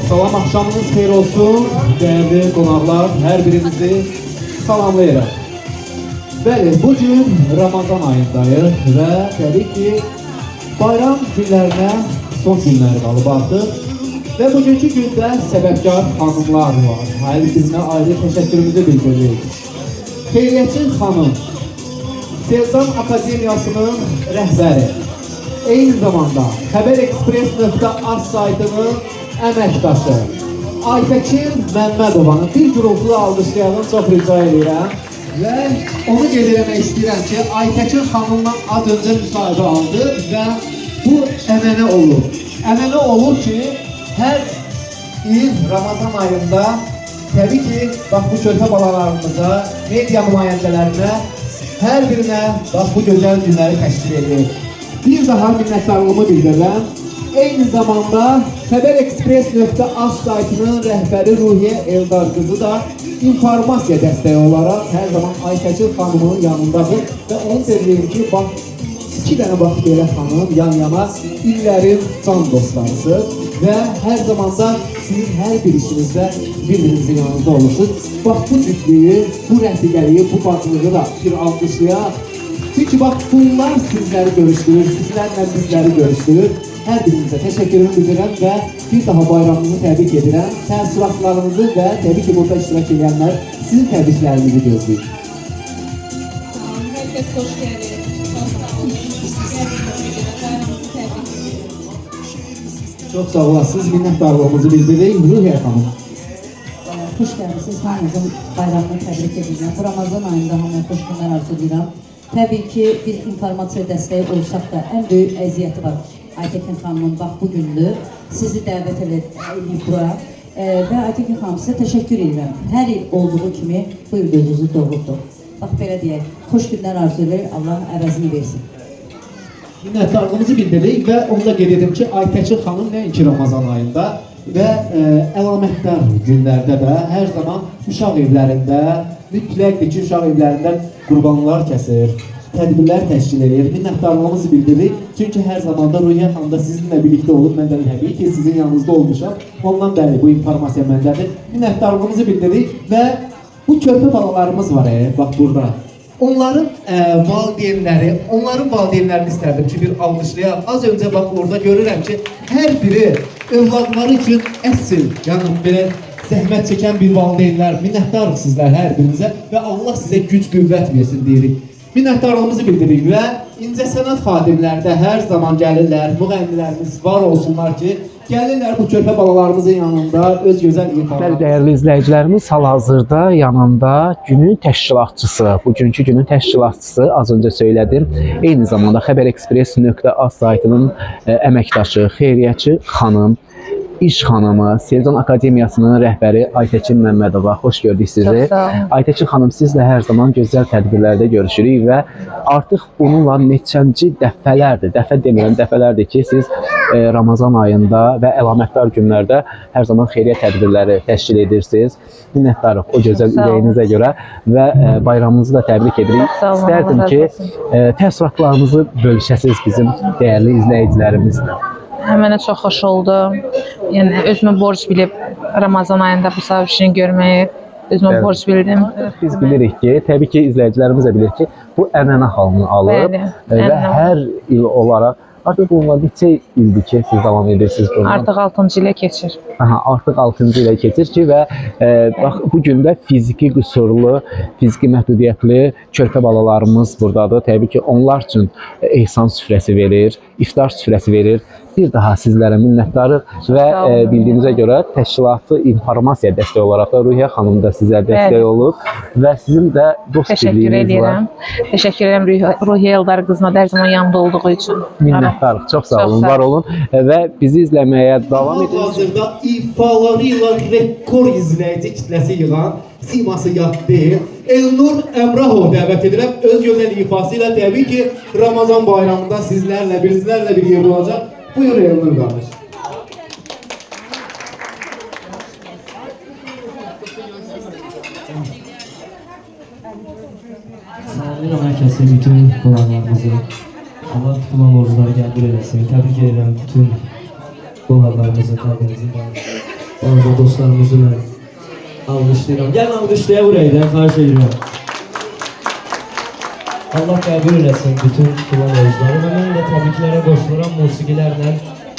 Salam, axşamınız xeyir olsun, değerli qonaqlar, hər birinizi salamlayırıq. Bəli, bugün Ramazan ayındayıq və təbii ki, bayram günlərinə son günləri qalıb artıq və bugünkü gündə səbəbkar xanımlar var. Hər birinə ayrı təşəkkürümüzü bildiririk. Xeyriyyətçi xanım, Selcan Akademiyasının rəhbəri, eyni zamanda Xəbərexpress.az saytının əməkdaşı Aytəkin Məmmədovanı bir gürültülü alqışlayalım, çox rica edirəm. Və onu qeyd eləmək istəyirəm ki, Aytəkin xanımla az öncə müsahibə aldı və bu ənənə olur. Ənənə olur ki, hər il Ramazan ayında təbii ki, bax bu körpə balalarımıza, media nümayəndələrinə, hər birinə bax bu gözəl günləri təşkil edir. Bir daha minnətdarlığımı bildirirəm. Eyni zamanda Xəbərexpress.az saytının rəhbəri Ruhiyyə Eldar qızı da informasiya dəstəyi olaraq hər zaman Aytəkin xanımın yanındadır və onu deyirəm ki, bax, iki dənə bax belə xanım yan-yana illərin can dostlarısınız və hər zamanda sizin hər bir işinizdə bir-birinizin yanınızda olursunuz. Bax, bu cütlüyü, bu rəfiqəliyi, bu bacılığı da bir alqışlayaq. Çünki bax, bunlar sizləri görüşdürür, sizlərlə bizləri görüşdürür. Hər birinizə təşəkkürümü bildirəm və bir daha bayramınızı təbrik edirəm. Təəssüratlarınızı və təbii ki, burada iştirak edənlər sizin təbriklərinizi gözləyir. Hər kəs xoş gəlir. Çox sağ olasınız, minnətdarlığımızı bildiririk. Ruhiyyə xanım. Xoş gəlmişsiniz, hamınızın bayramını təbrik edirəm. Bu Ramazan ayında hamıya xoş günlər arzu edirəm. Təbii ki, biz informasiya dəstəyi olsaq da ən böyük əziyyəti var. Aytəkin xanımın bax bu gündür. Sizi dəvət edib bura və Aytəkin xanım sizə təşəkkür edirəm. Hər il olduğu kimi bu il gözünüzü doğrultdur. Bax belə deyək, xoş günlər arzu edirik, Allah əvəzini versin. Minnətdarlığımızı bildiririk və onu da qeyd edim ki, Aytəkin xanım nəinki Ramazan ayında və əlamətdar günlərdə də hər zaman uşaq evlərində, mütləqdir ki, uşaq evlərində qurbanlar kəsir, tədbirlər təşkil edir, minnətdarlığımızı bildiririk. Çünki hər zamanda Ruhiyyə xanım da sizinlə birlikdə olub, mən də təbii ki, sizin yanınızda olmuşam. Ondan bəri bu informasiya məndədir. Minnətdarlığımızı bildiririk və bu körpə balalarımız var, bax burada. Onların valideynlərini istərdim ki, bir alqışlayaq. Az öncə bax orada görürəm ki, hər biri övladları üçün əsl, yəni belə zəhmət çəkən bir valideynlər, minnətdarıq sizlər hər birinizə və Allah sizə güc, qüvvət versin deyirik. Minnətdarlığımızı bildiririk və incəsənət xadimləri də hər zaman gəlirlər, müğənnilərimiz var olsunlar ki, gəlirlər bu körpə balalarımızın yanında öz gözəl ifalarımız. Dəyərli izləyicilərimiz, hal-hazırda yanımda günün təşkilatçısı, bugünkü günün təşkilatçısı, az öncə söylədim, eyni zamanda Xəbərexpress.az saytının əməkdaşı, xeyriyyətçi xanım, İş xanımı, Selcan Akademiyasının rəhbəri Aytəkin Məmmədova. Xoş gördük sizi. Aytəkin xanım, sizlə hər zaman gözəl tədbirlərdə görüşürük və artıq bununla neçənci dəfələrdir, dəfələrdir ki, siz Ramazan ayında və əlamətdar günlərdə hər zaman xeyriyyə tədbirləri təşkil edirsiniz. Minnətdarıq o gözəl ürəyinizə görə və bayramınızı da təbrik edirik. İstərdim ki, təəssüratlarınızı bölüşəsiniz bizim dəyərli izləyicilərimizlə. Mənə çox xoş oldu. Yəni özümü borc bilib Ramazan ayında bu sahibçini görməyi özümü borc bildim. Biz bilirik ki, təbii ki, izləyicilərimiz də bilir ki, bu ənənə halını alıb və hər il olaraq artıq bununla neçə ildir ki, siz davam edirsiniz bununla? Artıq 6-cı ilə keçir. Artıq 6-cı ilə keçir ki və bax, bu gün də fiziki qüsurlu, fiziki məhdudiyyətli körpə balalarımız buradadır. Təbii ki, onlar üçün ehsan süfrəsi verir, iftar süfrəsi verir. Bir daha sizlərə minnətdarıq və bildiyimizə görə təşkilatı informasiya dəstəyi olaraq da Ruhiyyə xanım da sizə dəstək olub və sizin də dost birliyiniz var. Təşəkkür edirəm Ruhiyyə Eldar qızına hər zaman yanında olduğu üçün. Minnətdarıq, çox sağ olun, var olun və bizi izləməyə davam edin. Hazırda ifalarıyla rekor izləyici kitləsi yığan siması yad deyil. Elnur Əmrahov dəvət edirəm. Öz gözəl ifası ilə təbii ki, Ramazan bayramında sizlərlə bir yerdə olacaq. Buyur Elnur qardaş. Salamlayıram hər kəsi, bütün qonaqlarımızı. Allah tutulan borcları qəbul eləsin. Təbrik edirəm bütün qonaqlarımızı, təbirinizi. Orada dostlarımızı mən alqışlayıram. Gəlin alqışlaya burayı da, xahiş edirəm. Allah qəbul eləsin bütün filan oyuncuları və mən də təbriklərə qoşuluram musiqilərlə.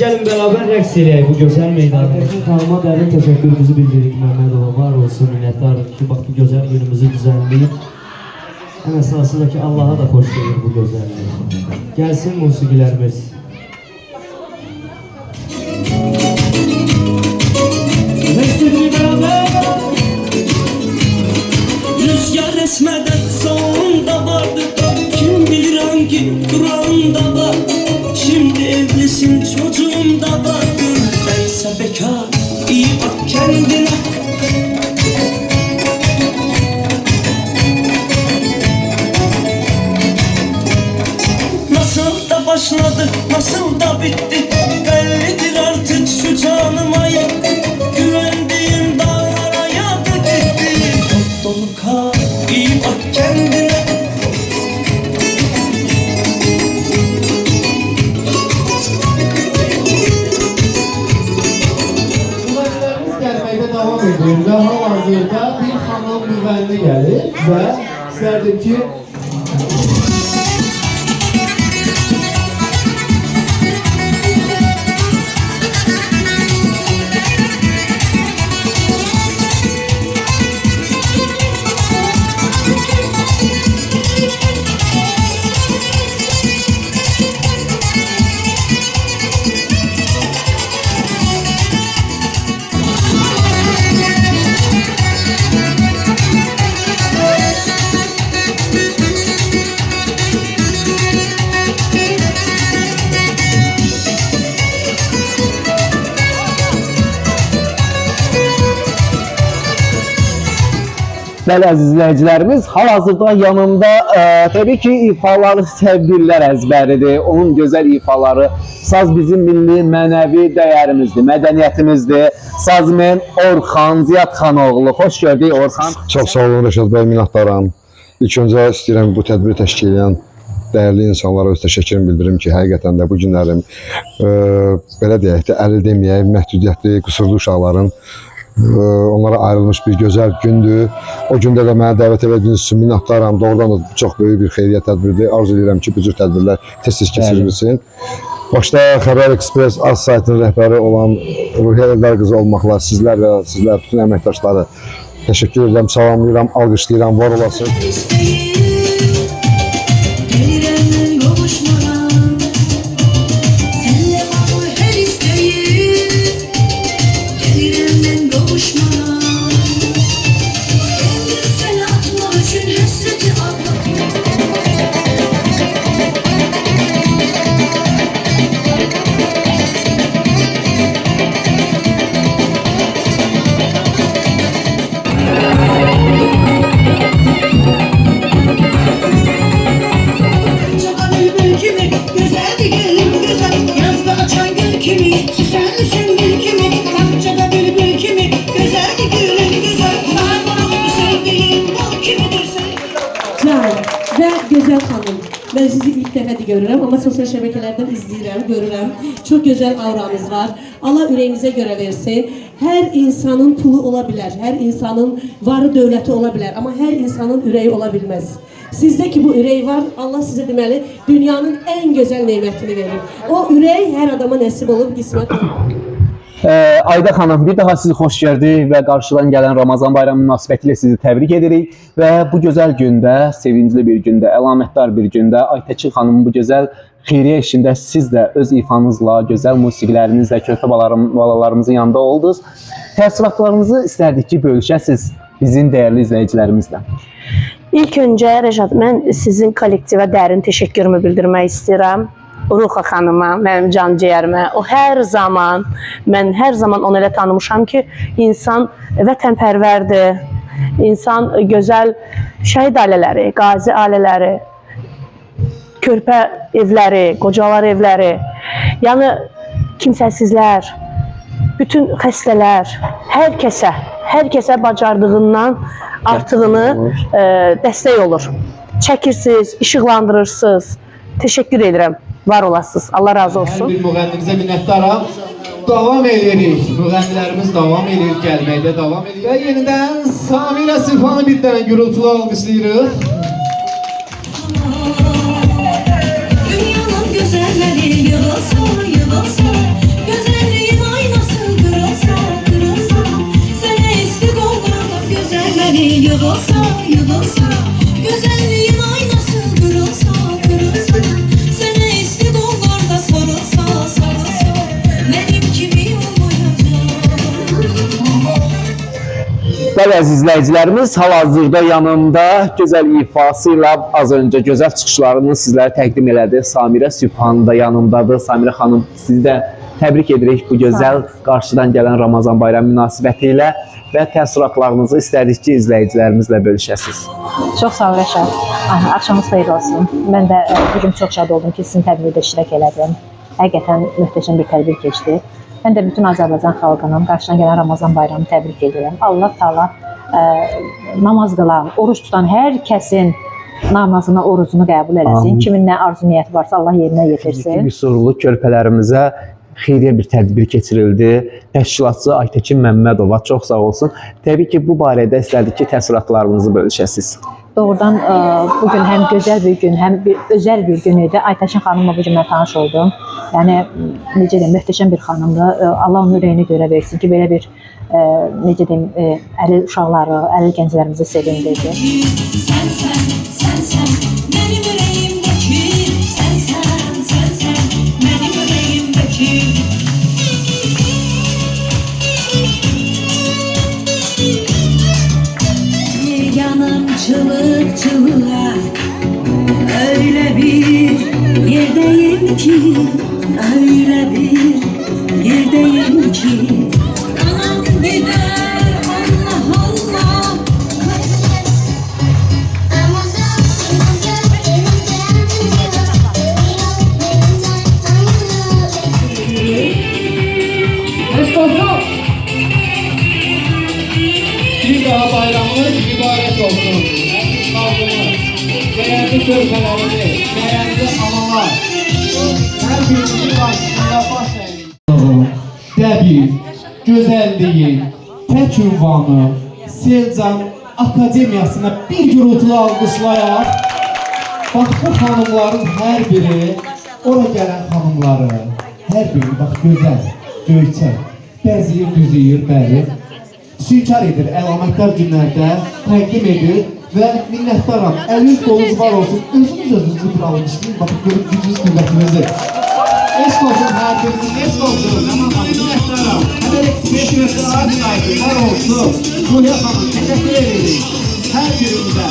Gəlin bərabər rəqs eləyək bu gözəl meydanda. Aytəkin xanıma dərin təşəkkürümüzü bildiririk Məmmədova. Var olsun, minnətdarıq ki, bax bu gözəl günümüzü düzənləyib. Ən əsası da ki, Allaha da xoş gelir bu gözəlliyi. Gəlsin musiqilərimiz. Rəqs edin bərabər! Rüzgar esmeden sonda vardı. Kim bilir hangi durağında var. Şimdi evlisin çocuğun da vardır. Bense bekar, iyi bak kendine. Nasıl da başladı, nasıl da bitti. Bellidir artık şu canıma yetti. Güvendiğim dağlara yadı gitti. Çok dolu kal, iyi bak kendine. Müğənnilərimiz gəlməkdə davam edir və hal-hazırda bir xanım müğənni gəlir və istərdim ki, Bəli, əziz izləyicilərimiz, hal-hazırda yanımda təbii ki, ifaları təbdirlər əzbəridir. Onun gözəl ifaları, saz bizim milli mənəvi dəyərimizdir, mədəniyyətimizdir. Sazmen Orxan Ziyadxanoğlu. Xoş gördük Orxan. Çox sağ olun Rəşad bəy, minnətdaram. İlk öncə istəyirəm bu tədbiri təşkil edən dəyərli insanlara öz təşəkkürümü bildirim ki, həqiqətən də bu günlərim belə deyək də, əli deməyək, məhdudiyyətli, qüsurlu uşaqların onlara ayrılmış bir gözəl gündür. O gündə də mənə dəvət edildiyiniz üçün minnətdaram. Doğrudan da çox böyük bir xeyriyyət tədbiridir. Arzu edirəm ki, bu cür tədbirlər tez-tez keçirilsin. Başda Xəbər Ekspres az saytının rəhbəri olan Ruhiyyə Eldar qızı olmaqla sizlər və sizlər bütün əməkdaşları təşəkkür edirəm, salamlayıram, alqışlayıram, var olasın. Ve güzel hanım. Ben sizi ilk defa de görürüm ama sosyal şebekelerden izleyirəm, görürəm. Çok güzel auranız var. Allah ürəyinizə göre versin. Her insanın pulu olabilir, her insanın varı dövləti olabilir ama her insanın ürəyi olabilmez. Sizdeki bu ürək var, Allah size deməli dünyanın en güzel nimetini verir. O ürək her adama nəsib olub, qismət olur. Ayda xanım, bir daha sizi xoş gördük və qarşıdan gələn Ramazan bayramı münasibətilə sizi təbrik edirik və bu gözəl gündə, sevincli bir gündə, əlamətdar bir gündə Aytəkin xanımın bu gözəl xeyriyyə işində siz də öz ifanızla, gözəl musiqilərinizlə körpə balalarımızın yanında oldunuz. Təəssüratlarınızı istərdik ki, bölüşəsiniz bizim dəyərli izləyicilərimizlə. İlk öncə Rəşad, mən sizin kollektivə dərin təşəkkürümü bildirmək istəyirəm. Ruxa xanıma, mənim can-ciyərimə, o hər zaman, mən hər zaman onu elə tanımışam ki, insan vətənpərvərdir, insan gözəl şəhid ailələri, qazi ailələri, körpə evləri, qocalar evləri, yəni kimsəsizlər, bütün xəstələr, hər kəsə bacardığından artığını dəstək olur. Çəkirsiniz, işıqlandırırsınız. Təşəkkür edirəm. Var olasınız. Allah razı olsun. Hər bir müğənnimizə minnətdaram. Davam edirik. Müğənnilərimiz davam edir, gəlməkdə davam edir. Və yenidən Samira Sübhanı bir dənə gürültülü alqışlayırıq. Dünyanın güzelleri yığılsa, yığılsa, güzelliğin aynası kırılsa, kırılsa, sana istik olmadan güzelleri yığılsa, yığılsa, güzelliğin aynası kırılsa, kırılsa, sana istik olmadan sarılsa, sarılsa, benim kimi olmayacak. Bəli, əziz izləyicilərimiz, hal-hazırda yanımda gözəl ifası ilə az öncə gözəl çıxışlarını sizlərə təqdim elədi. Samirə Sübhan da yanımdadır. Samirə xanım, sizi də təbrik edirik bu gözəl qarşıdan gələn Ramazan bayramı münasibəti ilə və təəssüratlarınızı istədik ki, izləyicilərimizlə bölüşəsiniz. Çox sağ ol Rəşad. Axşamınız xeyir olsun. Mən də bugün çox şad oldum ki, sizin tədbirdə iştirak elədim. Həqiqətən möhtəşəm bir tədbir keçdi. Mən də bütün Azərbaycan xalqının qarşıdan gələn Ramazan bayramını təbrik edirəm. Allah Taala namaz qılan, oruç tutan hər kəsin namazını, orucunu qəbul eləsin. Amin. Kimin nə arzu niyyəti varsa Allah yerinə yetirsin. Qüsurlu körpələrimizə xeyriyyə bir tədbir keçirildi. Təşkilatçı Aytəkin Məmmədova çox sağ olsun. Təbii ki, bu barədə istərdik ki, təəssüratlarınızı bölüşəsiniz. Doğrudan bugün həm gözəl bir gün, həm bir özəl bir gün idi. Aytəkin xanımla bugün mən tanış oldum. Yəni necə deyim, möhtəşəm bir xanımdır. Allah onun ürəyini görə versin ki, belə bir necə deyim, əlil uşaqları, əlil gənclərimizi sevindirdi. Sen sen, sen sen, benim yüreğimdeki, sen sen, sen sen, benim yüreğimdeki. Bir yanım çığlık çığlığa, öyle bir yerdeyim ki, öyle bir yerdeyim ki. Anam gider, Allah Allah. Bir daha bayramınız mübarek olsun. Əziz xalqımız, değerli körpələrimiz, değerli analar, hər birinin qarşısında baş əydik. Dəbir, gözəlliyin, tək ünvanı, Selcan Akademiyasına bir gürültülü alqışlayaq. Bax, bu xanımların hər biri, ora gələn xanımları, hər biri, bax, gözəl, göyçək, bəziyir, düzüyür, bəli. Sünkar edir, əlamətlər günlərdə təqdim edir və minnətdaram. Əliniz qolunuz var olsun, özünüzü bir almışlayın, baxın, görüb gücünüz qüvvətinizi. Eşq olsun hər biriniz, eşq olsun, minnətdaram. Həmər ekspresiyası acı var olsun. Ruhiyə xanım, təşəkkür edirik hər birimizə.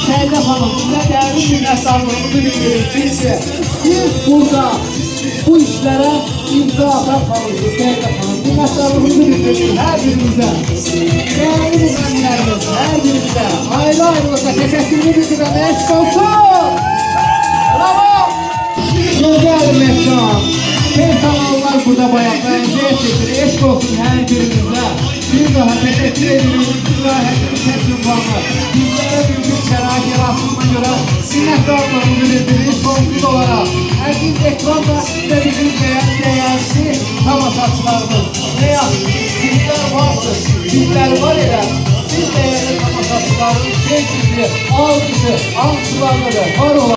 Səydə xanım, sizə dərin minnətdarlığımızı bildiririk. Çünki siz burada bu işlərə imza atan xanımsınız, Səydə xanım. Minnətdarlığımızı bildiririk hər birimizə. Değerli müğənnilərimiz, hər birimizə ayrı-ayrılıqda təşəkkürünü bildirəm, eşq olsun! Bravo! Gözəl məkan, personallar burada bayaqdan eşqdir, eşq olsun hər birimizə. Bir daha təşəkkür edirik, istirahətini təşrifanı. Bizlərə mümkün şərait yarattığına görə minnətdarlığımızı bildiririk sonsuz olaraq. Əziz ekranda və bizim dəyərli tamaşaçılarımız. Ne yaxşı, sizlər varsınız, sizlər var elə. Siz dəyərli tamaşaçıların sevgisi, alqışı, alqılarları var ola.